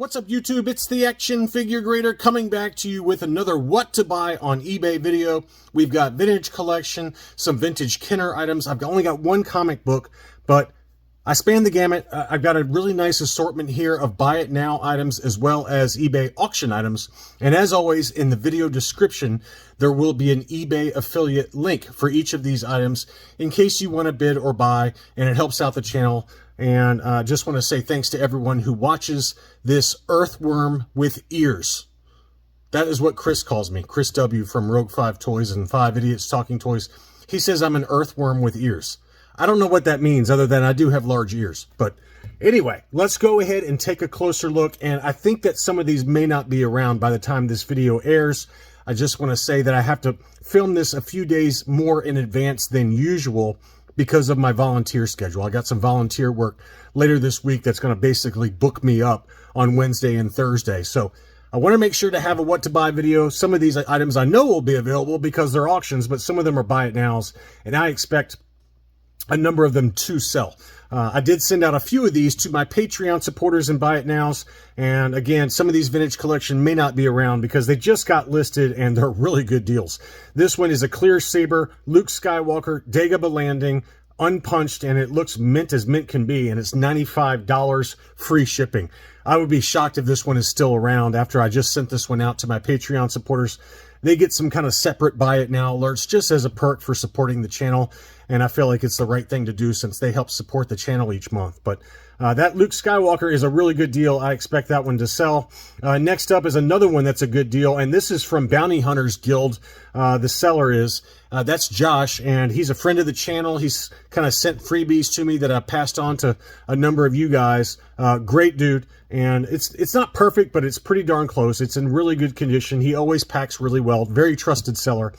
What's up, YouTube? It's the Action Figure Grader coming back to you with another what to buy on eBay video. We've got vintage collection, some vintage Kenner items. I've only got one comic book, but I span the gamut. I've got a really nice assortment here of buy it now items as well as eBay auction items. And as always, in the video description, there will be an eBay affiliate link for each of these items in case you want to bid or buy, and it helps out the channel. And just want to say thanks to everyone who watches this earthworm with ears. That is what Chris calls me. Chris W. from Rogue 5 Toys and 5 Idiots Talking Toys. He says I'm an earthworm with ears. I don't know what that means other than I do have large ears. But anyway, let's go ahead and take a closer look. And I think that some of these may not be around by the time this video airs. I just want to say that I have to film this a few days more in advance than usual because of my volunteer schedule. I got some volunteer work later this week that's going to basically book me up on Wednesday and Thursday. So I want to make sure to have a what to buy video. Some of these items I know will be available because they're auctions, but some of them are buy it nows, and I expect a number of them to sell. I did send out a few of these to my Patreon supporters and buy it nows. And again, some of these vintage collection may not be around because they just got listed and they're really good deals. This one is a clear saber, Luke Skywalker, Dagobah landing, unpunched, and it looks mint as mint can be, and it's $95 free shipping. I would be shocked if this one is still around after I just sent this one out to my Patreon supporters. They get some kind of separate buy it now alerts just as a perk for supporting the channel. And I feel like it's the right thing to do since they help support the channel each month. But that Luke Skywalker is a really good deal. I expect that one to sell. Next up is another one that's a good deal. And this is from Bounty Hunters Guild. The seller is. That's Josh, and he's a friend of the channel. He's kind of sent freebies to me that I passed on to a number of you guys. Great dude. And it's not perfect, but it's pretty darn close. It's in really good condition. He always packs really well. Very trusted seller.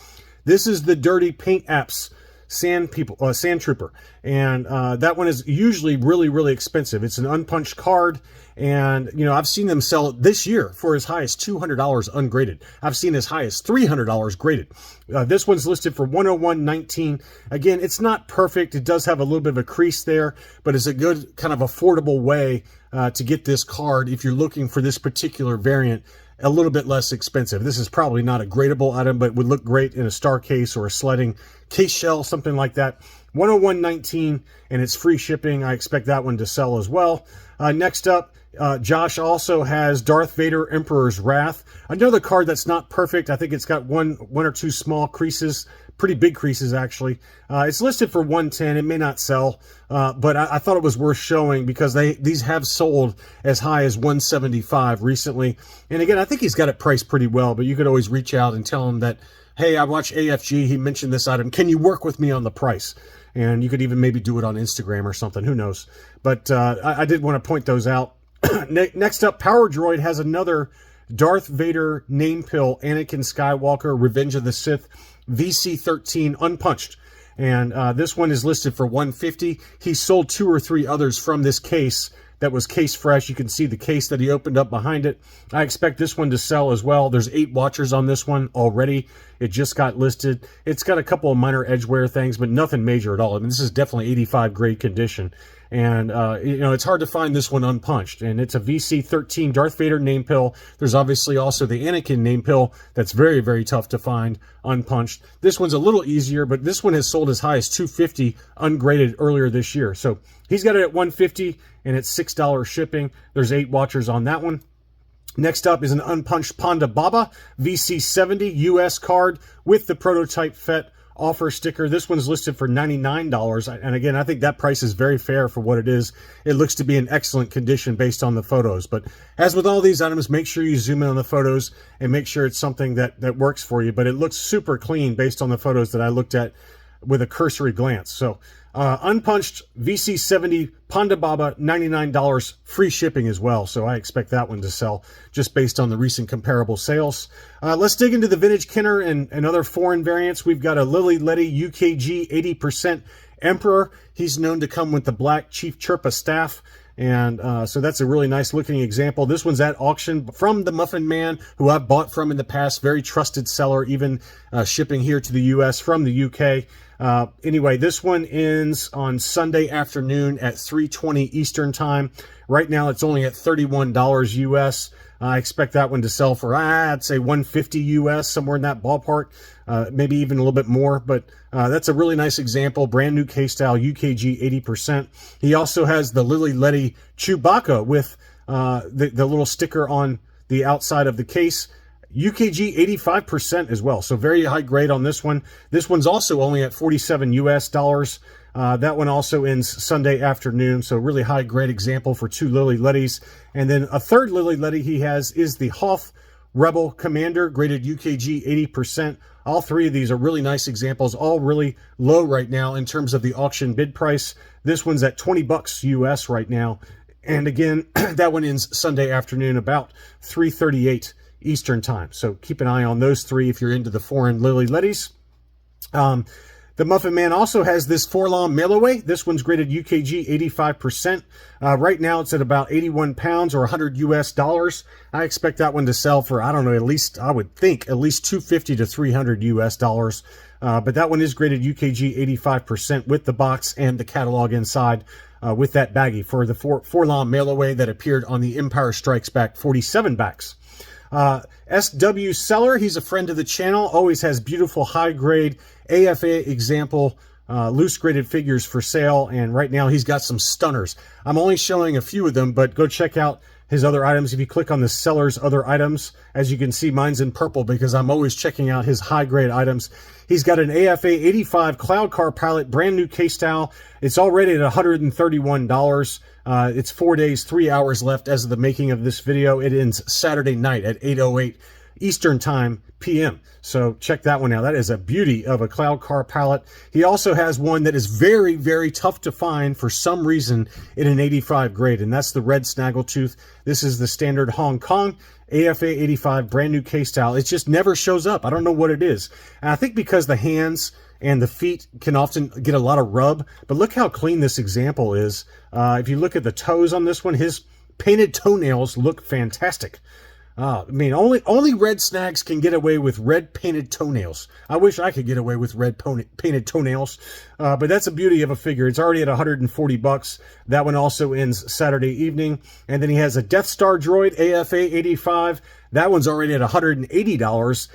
This is the Dirty Paint Apps Sand Trooper, and that one is usually really expensive. It's an unpunched card, and you know, I've seen them sell it this year for as high as $200 ungraded. I've seen as high as $300 graded. This one's listed for $101.19. Again, it's not perfect. It does have a little bit of a crease there, but it's a good kind of affordable way to get this card if you're looking for this particular variant a little bit less expensive. This is probably not a gradable item, but would look great in a star case or a sledding case shell, something like that. $101.19, and it's free shipping. I expect that one to sell as well. Next up, Josh also has Darth Vader Emperor's Wrath. Another card that's not perfect. I think it's got one or two small creases, pretty big creases actually. It's listed for $110. It may not sell, but I thought it was worth showing because these have sold as high as $175 recently. And again, I think he's got it priced pretty well, but you could always reach out and tell him that, hey, I watch AFG. He mentioned this item. Can you work with me on the price? And you could even maybe do it on Instagram or something. Who knows? But I did want to point those out. Next up, Power Droid has another Darth Vader name pill, Anakin Skywalker, Revenge of the Sith, VC13 unpunched. And this one is listed for $150. He sold 2 or 3 others from this case that was case fresh. You can see the case that he opened up behind it. I expect this one to sell as well. There's 8 watchers on this one already. It just got listed. It's got a couple of minor edge wear things, but nothing major at all. I mean, this is definitely 85 grade condition. And, you know, it's hard to find this one unpunched. And it's a VC13 Darth Vader name pill. There's obviously also the Anakin name pill that's very tough to find unpunched. This one's a little easier, but this one has sold as high as $250 ungraded earlier this year. So he's got it at $150, and it's $6 shipping. There's 8 watchers on that one. Next up is an unpunched Ponda Baba VC70 US card with the prototype FET offer sticker. This one's listed for $99, and again, I think that price is very fair for what it is. It looks to be in excellent condition based on the photos, but as with all these items, make sure you zoom in on the photos and make sure it's something that works for you. But it looks super clean based on the photos that I looked at with a cursory glance. So unpunched VC70 Ponda Baba, $99, free shipping as well. So I expect that one to sell just based on the recent comparable sales. Let's dig into the vintage Kenner and other foreign variants. We've got a Lily Letty UKG 80% Emperor. He's known to come with the black Chief Chirpa staff. And so that's a really nice looking example. This one's at auction from the Muffin Man, who I've bought from in the past. Very trusted seller, even shipping here to the US from the UK. Anyway, this one ends on Sunday afternoon at 3:20 Eastern time. Right now, it's only at $31 US. I expect that one to sell for, I'd say $150 US, somewhere in that ballpark, maybe even a little bit more. But that's a really nice example. Brand new case style, UKG 80%. He also has the Lily Letty Chewbacca with the little sticker on the outside of the case. UKG 85% as well, so very high grade on this one. This one's also only at 47 US dollars. That one also ends Sunday afternoon, so really high grade example for 2 Lily Lettys. And then a third Lily Letty he has is the Hoth Rebel Commander, graded UKG 80%. All 3 of these are really nice examples, all really low right now in terms of the auction bid price. This one's at 20 bucks US right now. And again, that one ends Sunday afternoon about 3:38 Eastern time. So keep an eye on those 3 if you're into the foreign Lily Lettys. The Muffin Man also has this Forlom mail-away. This one's graded UKG 85%. Right now it's at about 81 pounds or 100 US dollars. I expect that one to sell for, I don't know, at least, I would think, at least 250 to 300 US dollars. But that one is graded UKG 85% with the box and the catalog inside with that baggie for the Forlom mail-away that appeared on the Empire Strikes Back 47 backs. SW Seller, he's a friend of the channel, always has beautiful high-grade AFA example loose graded figures for sale, and right now he's got some stunners. I'm only showing a few of them, but go check out his other items. If you click on the seller's other items, as you can see, mine's in purple because I'm always checking out his high-grade items. He's got an AFA 85 Cloud Car Pilot, brand new case style. It's already at $131. It's 4 days, 3 hours left as of the making of this video. It ends Saturday night at 8:08 Eastern Time PM. So check that one out. That is a beauty of a Cloud Car Pilot. He also has one that is very, very tough to find for some reason in an 85 grade, and that's the Red Snaggletooth. This is the standard Hong Kong AFA 85 brand new case style. It just never shows up. I don't know what it is. And I think because the hands and the feet can often get a lot of rub, but look how clean this example is. If you look at the toes on this one, his painted toenails look fantastic. I mean, only red snags can get away with red painted toenails. I wish I could get away with red painted toenails, but that's a beauty of a figure. It's already at 140 bucks. That one also ends Saturday evening. And then he has a Death Star droid AFA 85. That one's already at $180.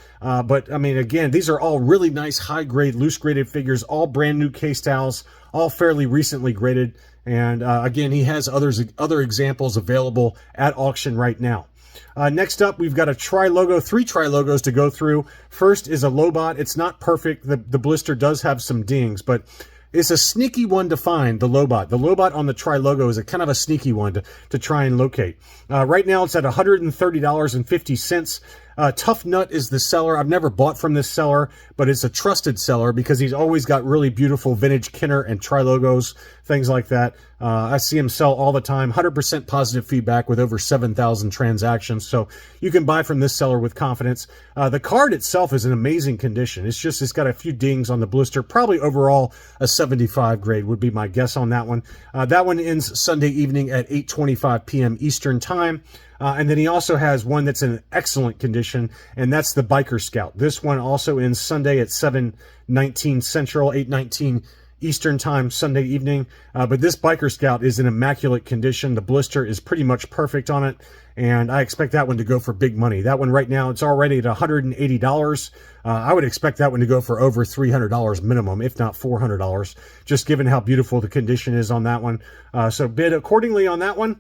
But I mean, again, these are all really nice high grade, loose graded figures, all brand new case styles, all fairly recently graded. And again, he has other examples available at auction right now. Next up, we've got three tri-logos to go through. First is a Lobot. It's not perfect. The blister does have some dings, but it's a sneaky one to find, the Lobot. The Lobot on the tri-logo is a kind of a sneaky one to try and locate. Right now, it's at $130.50. Tough Nut is the seller. I've never bought from this seller, but it's a trusted seller because he's always got really beautiful vintage Kenner and tri-logos, things like that. I see him sell all the time. 100% positive feedback with over 7,000 transactions. So you can buy from this seller with confidence. The card itself is in amazing condition. It's got a few dings on the blister. Probably overall a 75 grade would be my guess on that one. That one ends Sunday evening at 8:25 p.m. Eastern time. And then he also has one that's in excellent condition, and that's the Biker Scout. This one also ends Sunday at 7:19 Central, 8:19 Eastern time, Sunday evening. But this Biker Scout is in immaculate condition. The blister is pretty much perfect on it, and I expect that one to go for big money. That one right now, it's already at $180. I would expect that one to go for over $300 minimum, if not $400, just given how beautiful the condition is on that one. So bid accordingly on that one.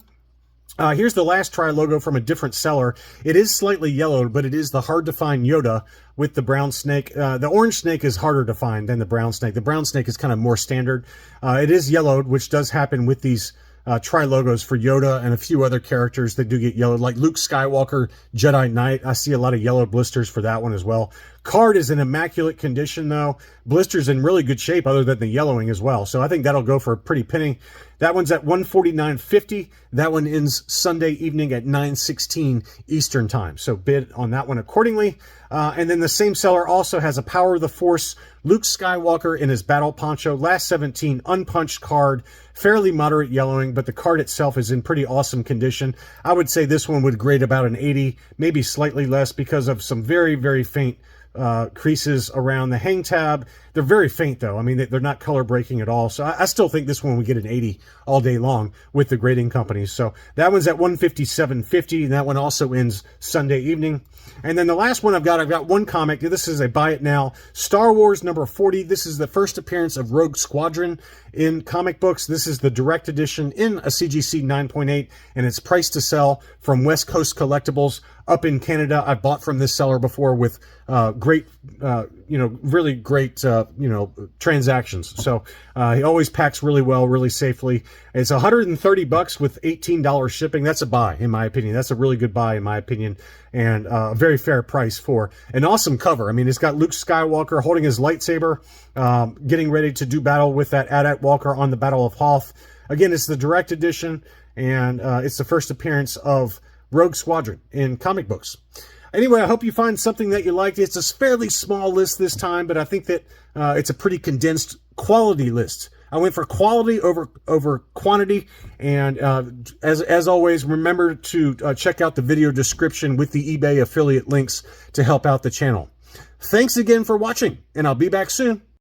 Here's the last tri-logo from a different seller. It is slightly yellowed, but it is the hard-to-find Yoda with the brown snake. The orange snake is harder to find than the brown snake. The brown snake is kind of more standard. It is yellowed, which does happen with these tri-logos for Yoda and a few other characters that do get yellowed, like Luke Skywalker, Jedi Knight. I see a lot of yellow blisters for that one as well. Card is in immaculate condition, though. Blister's in really good shape other than the yellowing as well. So I think that'll go for a pretty penny. That one's at $149.50. That one ends Sunday evening at 9:16 Eastern time. So bid on that one accordingly. And then the same seller also has a Power of the Force Luke Skywalker in his battle poncho. Last 17 unpunched card. Fairly moderate yellowing, but the card itself is in pretty awesome condition. I would say this one would grade about an 80, maybe slightly less because of some very, very faint creases around the hang tab. They're very faint though. I mean, they're not color breaking at all. So I still think this one would get an 80 all day long with the grading companies. So that one's at $157.50, and that one also ends Sunday evening. And then the last one I've got one comic. This is a buy it now. Star Wars number 40. This is the first appearance of Rogue Squadron in comic books. This is the direct edition in a CGC 9.8, and it's priced to sell from West Coast Collectibles up in Canada. I bought from this seller before with great, really great, transactions. So he always packs really well, really safely. It's $130 with $18 shipping. That's a buy, in my opinion. That's a really good buy, in my opinion, and a very fair price for an awesome cover. I mean, it's got Luke Skywalker holding his lightsaber, getting ready to do battle with that AT-AT Walker on the Battle of Hoth. Again, it's the direct edition, and it's the first appearance of Rogue Squadron in comic books. Anyway, I hope you find something that you liked. It's a fairly small list this time, but I think that it's a pretty condensed quality list. I went for quality over quantity, and as always, remember to check out the video description with the eBay affiliate links to help out the channel. Thanks again for watching, and I'll be back soon.